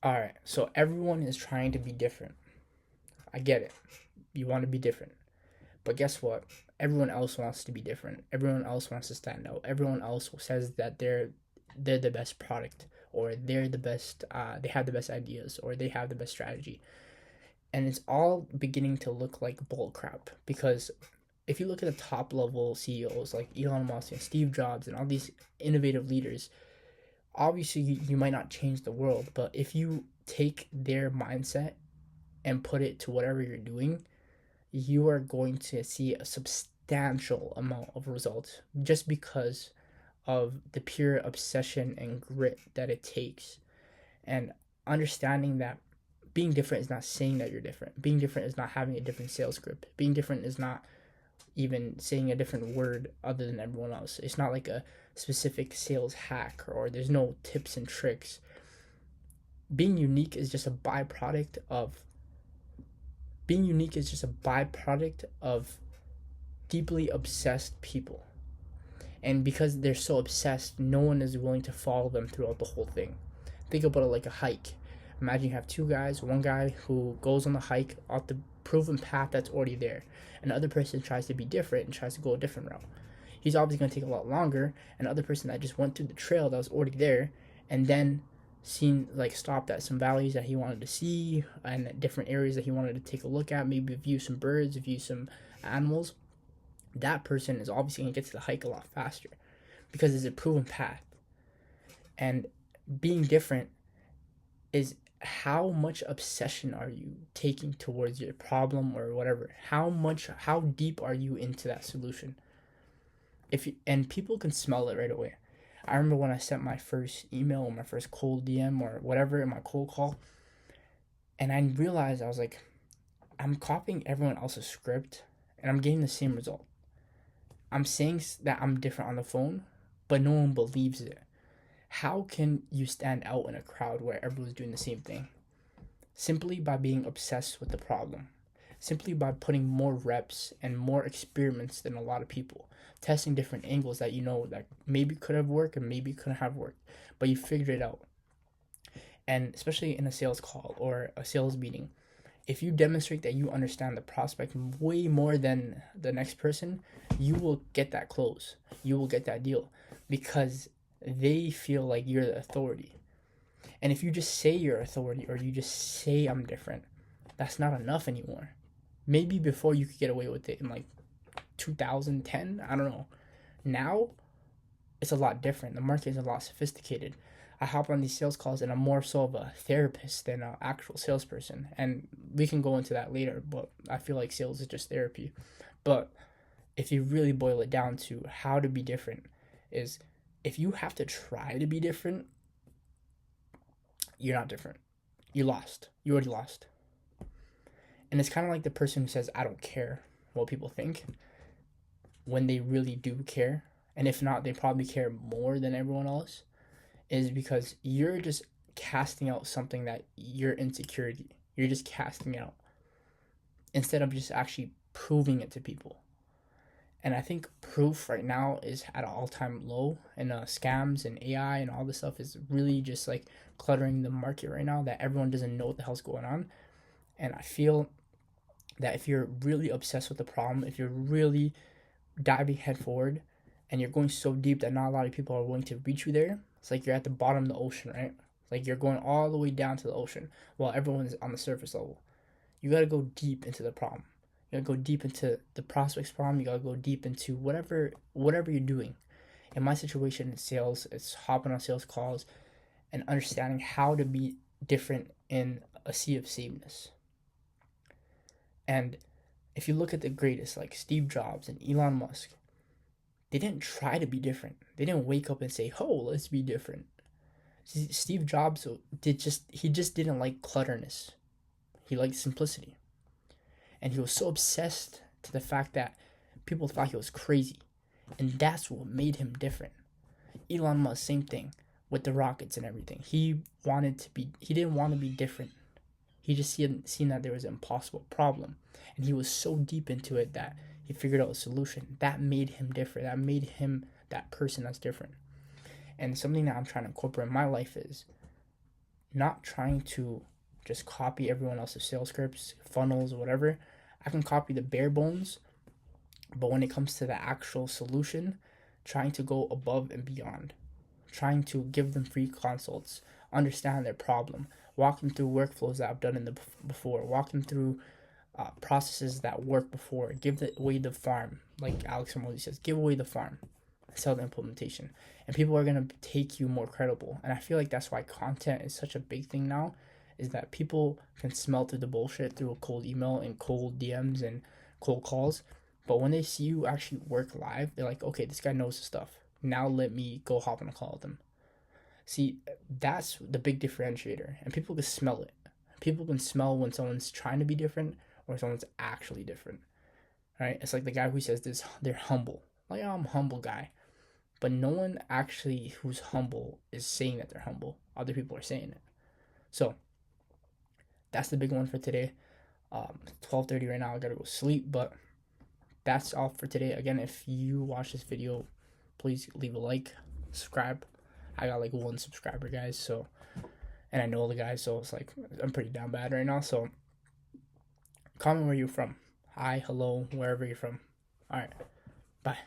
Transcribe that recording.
All right, so everyone is trying to be different. I get it. You want to be different. But guess what? Everyone else wants to be different. Everyone else wants to stand out. Everyone else says that they're the best product, or they're the best. They have the best ideas, or they have the best strategy, and it's all beginning to look like bull crap. Because if you look at the top level CEOs like Elon Musk and Steve Jobs and all these innovative leaders, obviously you might not change the world, but if you take their mindset and put it to whatever you're doing, you are going to see a substantial amount of results just because of the pure obsession and grit that it takes. And understanding that being different is not saying that you're different. Being different is not having a different sales script. Being different is not even saying a different word other than everyone else. It's not like a specific sales hack, or there's no tips and tricks. Being unique is just a byproduct of being unique is just a byproduct of deeply obsessed people. And because they're so obsessed, no one is willing to follow them throughout the whole thing. Think about it like a hike. Imagine you have two guys, one guy who goes on the hike off the proven path that's already there, and the other person tries to be different and tries to go a different route. He's obviously going to take a lot longer, and the other person that just went through the trail that was already there and then seen, like, stopped at some valleys that he wanted to see and different areas that he wanted to take a look at, maybe view some birds, view some animals, that person is obviously going to get to the hike a lot faster because it's a proven path. And being different is how much obsession are you taking towards your problem or whatever? How deep are you into that solution? If you, and people can smell it right away. I remember when I sent my first email or my first cold DM or whatever in my cold call, and I realized I was like, I'm copying everyone else's script and I'm getting the same result. I'm saying that I'm different on the phone, but no one believes it. How can you stand out in a crowd where everyone's doing the same thing? Simply by being obsessed with the problem. Simply by putting more reps and more experiments than a lot of people. Testing different angles that you know that maybe could have worked and maybe couldn't have worked, but you figured it out. And especially in a sales call or a sales meeting, if you demonstrate that you understand the prospect way more than the next person, you will get that close. You will get that deal because they feel like you're the authority. And if you just say you're authority or you just say I'm different, that's not enough anymore. Maybe before you could get away with it in like 2010, I don't know. Now it's a lot different. The market is a lot sophisticated. I hop on these sales calls and I'm more so of a therapist than an actual salesperson. And we can go into that later, but I feel like sales is just therapy. But if you really boil it down to how to be different, is if you have to try to be different, you're not different. You lost. You already lost. And it's kind of like the person who says, I don't care what people think, when they really do care. And if not, they probably care more than everyone else, is because you're just casting out something that your insecurity, you're just casting out instead of just actually proving it to people. And I think proof right now is at an all-time low, and scams and AI and all this stuff is really just like cluttering the market right now, that everyone doesn't know what the hell's going on. And I feel that if you're really obsessed with the problem, if you're really diving head forward and you're going so deep that not a lot of people are willing to reach you there, it's like you're at the bottom of the ocean, right? Like you're going all the way down to the ocean while everyone's on the surface level. You got to go deep into the problem. You got to go deep into the prospects problem. You got to go deep into whatever you're doing. In my situation in sales, it's hopping on sales calls and understanding how to be different in a sea of sameness. And if you look at the greatest like Steve Jobs and Elon Musk, they didn't try to be different. They didn't wake up and say, "Oh, let's be different." Steve Jobs he just didn't like clutterness. He liked simplicity. And he was so obsessed to the fact that people thought he was crazy. And that's what made him different. Elon Musk, same thing with the rockets and everything. He didn't want to be different. He just seen that there was an impossible problem. And he was so deep into it that he figured out a solution. That made him different. That made him that person that's different. And something that I'm trying to incorporate in my life is not trying to just copy everyone else's sales scripts, funnels, whatever. I can copy the bare bones, but when it comes to the actual solution, trying to go above and beyond, trying to give them free consults, understand their problem, walk them through workflows that I've done in the before, walk them through processes that work before, away the farm, like Alex Hormozi says, give away the farm, sell the implementation, and people are gonna take you more credible. And I feel like that's why content is such a big thing now, is that people can smell through the bullshit through a cold email and cold DMs and cold calls, but when they see you actually work live, they're like, okay, this guy knows his stuff. Now let me go hop on a call with him. See, that's the big differentiator, and people can smell it. People can smell when someone's trying to be different or someone's actually different, right? It's like the guy who says this, they're humble. Like, oh, I'm a humble guy. But no one actually who's humble is saying that they're humble. Other people are saying it. So that's the big one for today. 12:30 right now. I gotta go sleep, but that's all for today. Again, if you watch this video, please leave a like, subscribe. I got like 1 subscriber, guys. So, and I know the guys, so it's like I'm pretty down bad right now. So, comment where you're from. Hi, hello, wherever you're from. All right, bye.